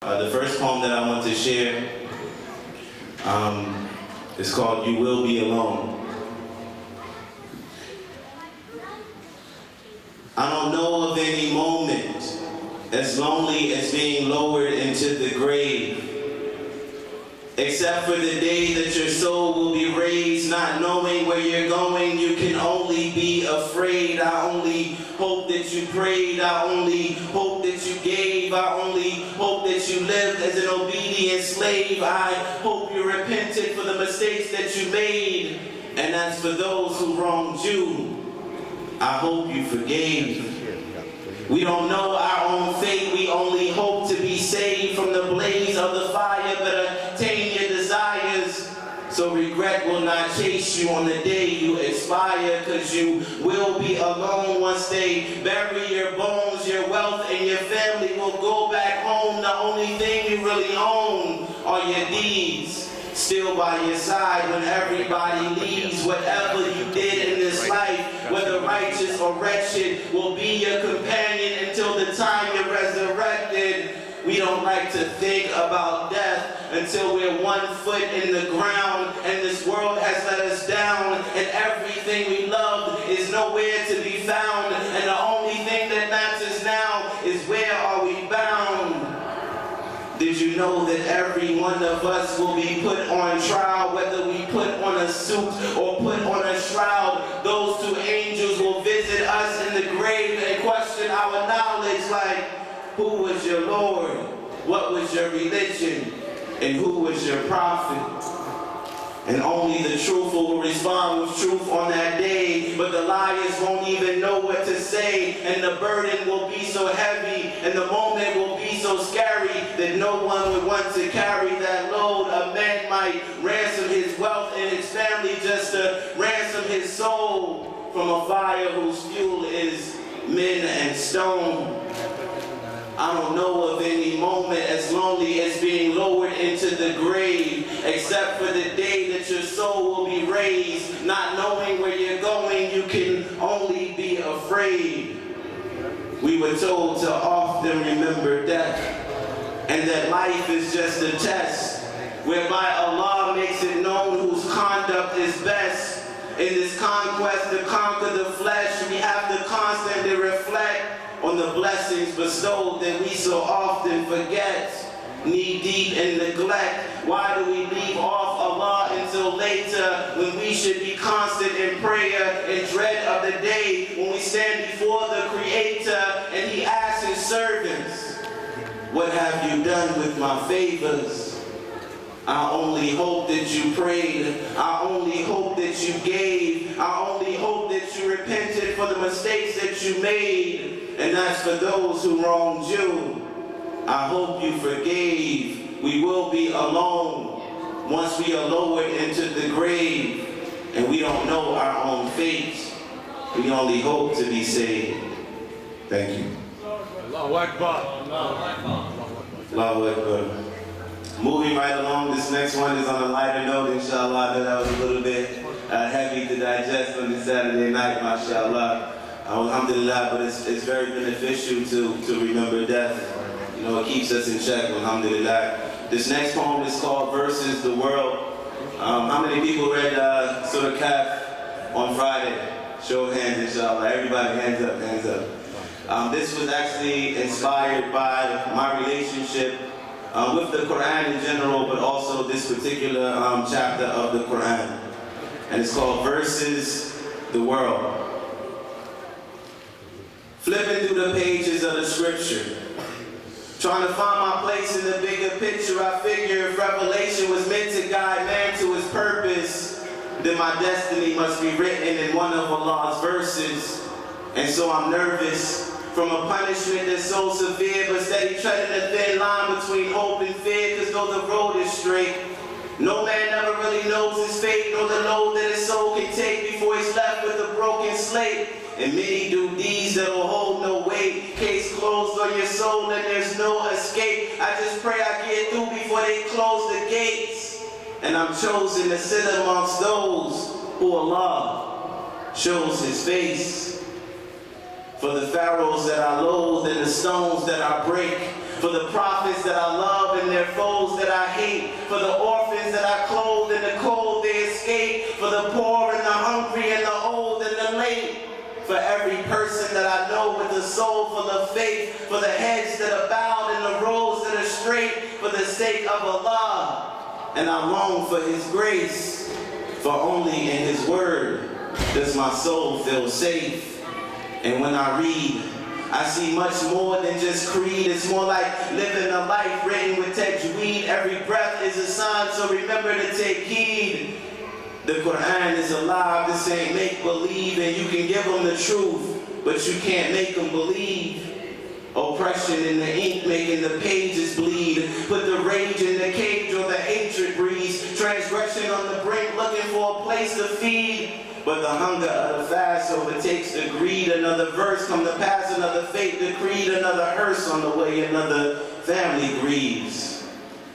The first poem that I want to share is called You Will Be Alone. I don't know of any moment as lonely as being lowered into the grave, except for the day that your soul will be raised, not knowing where you're going. You can only be afraid. I only hope that you prayed. I only hope that you gave. I only hope that you lived as an obedient slave. I hope you repented for the mistakes that you made. And as for those who wronged you, I hope you forgave. We don't know our own fate. We only hope to be saved from the blaze of the fire, but attain your desires, so regret will not chase you on the day you expire, because you will be alone once they bury your bones. Your wealth and your family will go back home. The only thing you really own are your deeds, still by your side when everybody leaves. Whatever you did in this life, whether righteous or wretched, will be your companion until the time you're resurrected. We don't like to think about death until we're 1 foot in the ground and this world has let us down and everything we loved is nowhere to be found, and the only thing that matters now is where are we bound. Did you know that every one of us will be put on trial, whether we put on a suit or put on a shroud? Those two angels will visit us in the grave and question our knowledge, like, who was your Lord? What was your religion? And who was your prophet? And only the truthful will respond with truth on that day, but the liars won't even know what to say, and the burden will be so heavy, and the moment will be so scary that no one would want to carry that load. A man might ransom his wealth and his family just to ransom his soul from a fire whose fuel is men and stone. I don't know of any moment as lonely as being lowered into the grave, except for the day that your soul will be raised, not knowing where you're going. You can only be afraid. We were told to often remember death, and that life is just a test, whereby Allah makes it known whose conduct is best. In this conquest to conquer the flesh, we have to constantly reflect on the blessings bestowed that we so often forget, knee deep in neglect. Why do we leave off Allah until later, when we should be constant in prayer and dread of the day when we stand before the Creator and He asks His servants, what have you done with my favors? I only hope that you prayed. I only hope that you gave. I only hope that you repented for the mistakes that you made. And as for those who wronged you, I hope you forgave. We will be alone once we are lowered into the grave, and we don't know our own fate. We only hope to be saved. Thank you. Allahu Akbar. Allahu Akbar. Moving right along, this next one is on a lighter note, inshallah. I know that was a little bit heavy to digest on this Saturday night, mashallah. Alhamdulillah, but it's very beneficial to remember death. You know, it keeps us in check, alhamdulillah. This next poem is called Versus the World. How many people read Surah Kahf on Friday? Show of hands, inshallah. Everybody, hands up, hands up. This was actually inspired by my relationship with the Quran in general, but also this particular chapter of the Quran. And it's called Versus the World. Flipping through the pages of the scripture, trying to find my place in the bigger picture, I figure if revelation was meant to guide man to his purpose, then my destiny must be written in one of Allah's verses. And so I'm nervous from a punishment that's so severe, but steady treading a thin line between hope and fear, because though the road is straight, no man ever really knows his fate, nor the load that his soul can take before he's left with a broken slate. And many do deeds that'll hold no weight. Case closed on your soul and there's no escape. I just pray I get through before they close the gates. And I'm chosen to sit amongst those who Allah shows His face. For the pharaohs that I loathe and the stones that I break, For the prophets that I love and their foes that I hate. For the orphans that I clothe in the cold they escape. For the poor and the hungry and the old and the late. For every person that I know with a soul full of faith. For the heads that are bowed and the roads that are straight. For the sake of Allah. And I long for His grace. For only in His word does my soul feel safe. And when I read, I see much more than just creed. It's more like living a life written with tajweed. Every breath is a sign, so remember to take heed. The Quran is alive, this ain't make-believe, and you can give them the truth, but you can't make them believe. Oppression in the ink making the pages bleed. Put the rage in the cage or the hatred breeds. Transgression on the brink looking for a place to feed. But the hunger of the fast overtakes the greed. Another verse come to pass, another fate decreed. Another hearse on the way, another family grieves.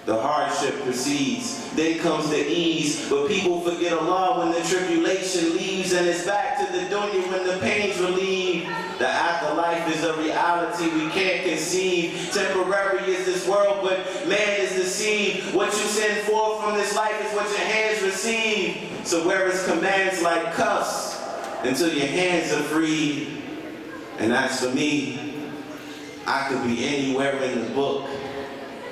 The hardship precedes, then comes the ease. But people forget Allah when the tribulation leaves. And it's back to the dunya when the pain's relieved. The afterlife is a reality we can't conceive. Temporary is this world, but man is deceived. What you send forth from this life is what your hands receive. So wear His commands like cuffs until your hands are freed. And as for me, I could be anywhere in the book,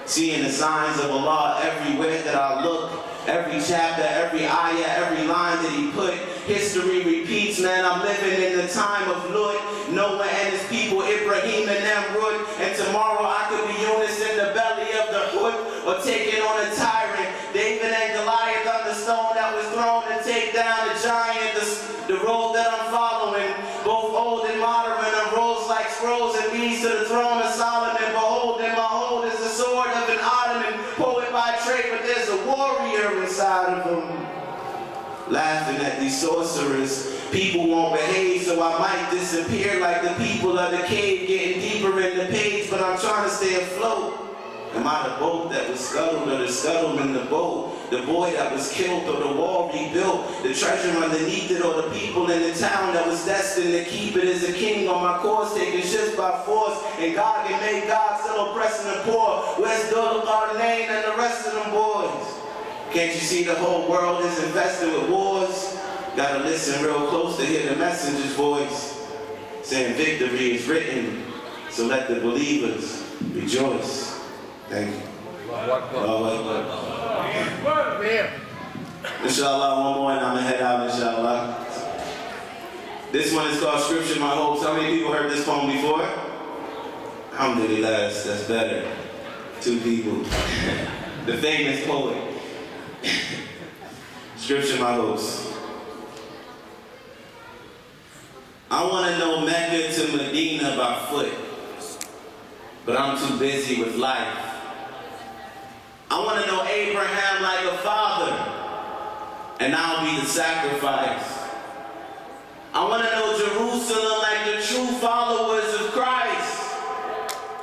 seeing the signs of Allah everywhere that I look. Every chapter, every ayah, every line that He put. History repeats, man, I'm living in the time of Lut. Noah and his people, Ibrahim and Namrud. And tomorrow I could be Yunus in the belly of the hood, or taking on a tyrant. David and Goliath on the stone that was thrown to take down the giant. The road that I'm following, both old and modern, unrolls like scrolls and leads to the throne of Solomon. Behold, in my hold is the sword of an Ottoman, poet by trade, but there's a warrior inside of him. Laughing at these sorcerers, people won't behave, so I might disappear like the people of the cave, getting deeper in the page, but I'm trying to stay afloat. Am I the boat that was scuttled, or the scuttle in the boat? The boy that was killed, or the wall rebuilt? The treasure underneath it, or the people in the town that was destined to keep it? As a king on my course, taking ships by force, and God can make God still oppressing the poor. Where's Dul Qarnayn and the rest of them boys? Can't you see the whole world is infested with wars? Gotta listen real close to hear the messenger's voice, saying victory is written, so let the believers rejoice. Thank you. Inshallah, one more and I'm gonna head out, inshallah. This one is called Scripture My Hopes. How many people heard this poem before? Alhamdulillah, that's better. 2 people. The famous poet. Scripture My Hopes. I want to know Mecca to Medina by foot, but I'm too busy with life. I want to know Abraham like a father, and I'll be the sacrifice. I want to know Jerusalem like the true followers of Christ,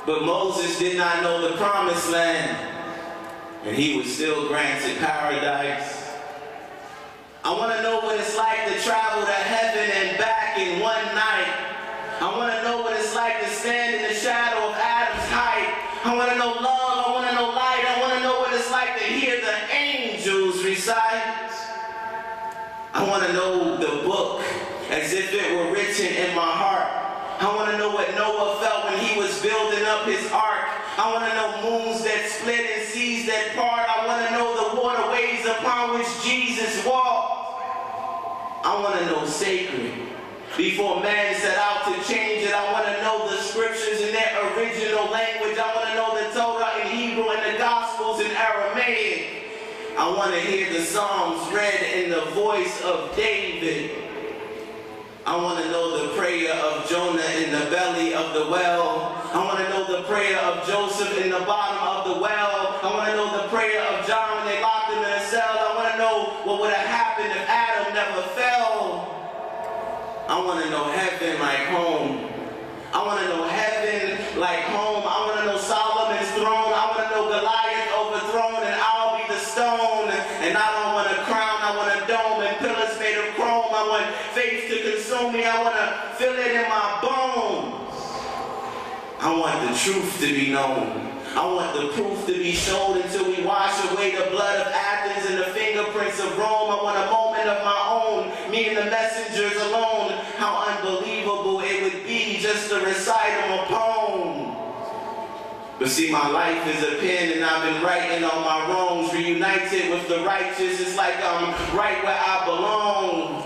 but Moses did not know the promised land, and he was still granted paradise. I want to know what it's like to travel to heaven and back in one night. I want to know what it's like to stand in the shadow of Adam's height. I want to know love, I want to know light, I want to know what it's like to hear the angels recite. I want to know the book as if it were written in my heart. I want to know what Noah felt when he was building up his ark. I want to know moons that split and seas that part. I want to know the waterways upon which Jesus walked. I want to know sacred. Before man set out to change it, I want to know the scriptures in their original language. I want to know the Torah in Hebrew and the Gospels in Aramaic. I want to hear the Psalms read in the voice of David. I want to know the prayer of Jonah in the belly of the well. I want to know the prayer of Joseph in the bottom of the well. I want to know the prayer of John when they locked him in a cell. I want to know what would have happened if Adam never fell. I want to know heaven like home. I want to know heaven like home. I want to know Solomon's throne. I want to know Goliath overthrown and I'll be the stone. And I don't want a crown, I want a dome and pillars made of chrome. I want faith to consume me. I want to feel it in my bones. I want the truth to be known. I want the proof to be showed until we wash away the blood of Athens and the fingerprints of Rome. I want a moment of my own, me and the messengers alone. How unbelievable it would be just to recite them a poem. But see, my life is a pen and I've been writing all my wrongs. Reunited with the righteous, it's like I'm right where I belong.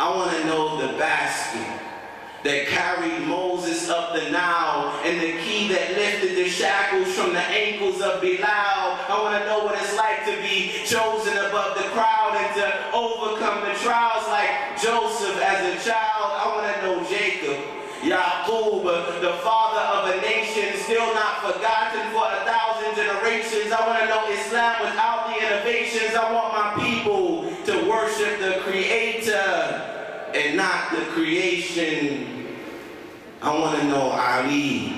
I want to know the basket that carried Moses up the Nile and the key that lifted the shackles from the ankles of Bilal. I want to know what it's like to be chosen above the crowd and to overcome the trials like Joseph as a child. I want to know Jacob, Yaqub, the father of a nation still not forgotten for 1,000 generations. I want to know Islam without the innovations. I want my people to worship the Creator and not the creation. I want to know Ali,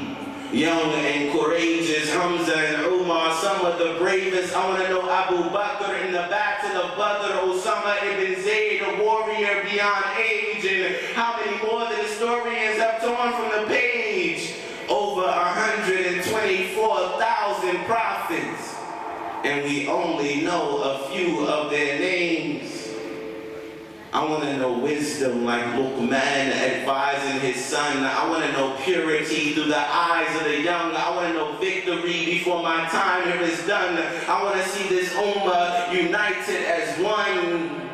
young and courageous, Hamza and Umar, some of the bravest. I want to know Abu Bakr in the battle of Badr, Osama ibn Zayd, a warrior beyond age, and how many more the historians have torn from the page. Over 124,000 prophets, and we only know a few of their names. I want to know wisdom like Luqman advising his son. I want to know purity through the eyes of the young. I want to know victory before my time here is done. I want to see this ummah united as one.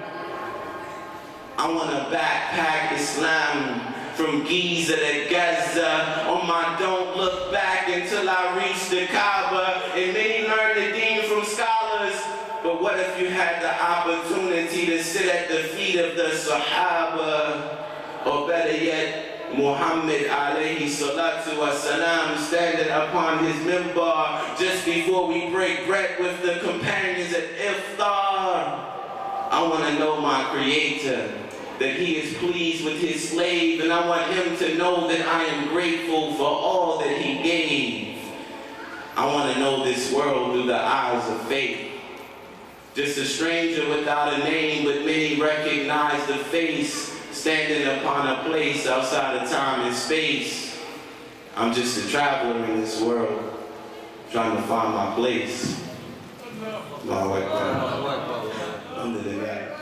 I want to backpack Islam from Giza to Gaza on my don't look back until I reach the Kaaba. And many learn the deen from scholars. But what if you had the opportunity to sit at the feet of the Sahaba, or better yet, Muhammad alayhi salatu wasalam, standing upon his minbar just before we break bread with the companions at iftar? I want to know my Creator, that He is pleased with His slave, and I want him to know that I am grateful for all that He gave. I want to know this world through the eyes of faith. Just a stranger without a name, but many recognize the face, standing upon a place outside of time and space. I'm just a traveler in this world, trying to find my place. Allahu Akbar. Alhamdulillah.